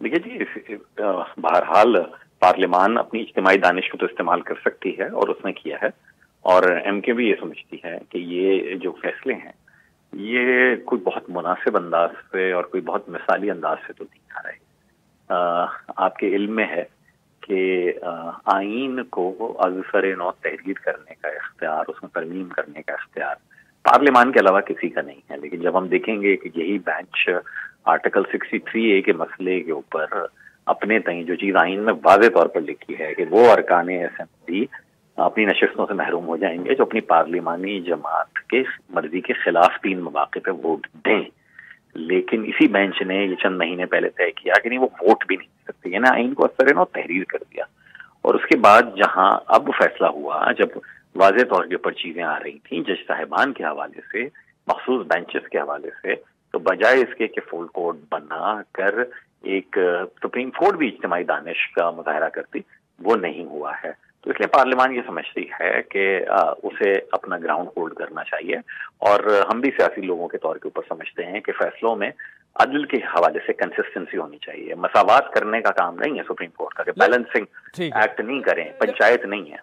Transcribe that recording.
देखिए जी, बहरहाल पार्लियामान अपनी इज्तिमाई दानिश को तो इस्तेमाल कर सकती है और उसने किया है। और एमके भी ये समझती है कि ये जो फैसले हैं ये कोई बहुत मुनासिब अंदाज से और कोई बहुत मिसाली अंदाज से तो नहीं आ रहे। आपके इल्म में है कि आइन को अज़-सर नौ तहरीर करने का इख्तियार, उसमें तरमीम करने का इख्तियार पार्लियामान के अलावा किसी का नहीं है। लेकिन जब हम देखेंगे कि यही बेंच आर्टिकल 63A के मसले के ऊपर अपने तय जो चीज़ आइन में वाज़े तौर पर लिखी है कि वो अरकान असेंबली अपनी नशिस्तों से महरूम हो जाएंगे जो अपनी पार्लिमानी जमात के मर्जी के खिलाफ 3 मौक़े पे वोट दें, लेकिन इसी बेंच ने ये चंद महीने पहले तय किया कि नहीं, वो वोट भी नहीं दे सकते। यानी आइन को असर नौ तहरीर कर दिया। और उसके बाद जहां अब फैसला हुआ, जब वाज़े तौर के ऊपर चीजें आ रही थी जज साहिबान के हवाले से, मखसूस बेंचेस के हवाले से, तो बजाय इसके कि फुल कोर्ट बना कर एक सुप्रीम कोर्ट भी इज्तिमाई दानिश का मुजाहरा करती, वो नहीं हुआ है। तो इसलिए पार्लियामान ये समझती है कि उसे अपना ग्राउंड होल्ड करना चाहिए। और हम भी सियासी लोगों के तौर के ऊपर समझते हैं कि फैसलों में अदल के हवाले से कंसिस्टेंसी होनी चाहिए। मसावात करने का काम नहीं है सुप्रीम कोर्ट का, कि बैलेंसिंग ठीक है। एक्ट नहीं करें, पंचायत नहीं है।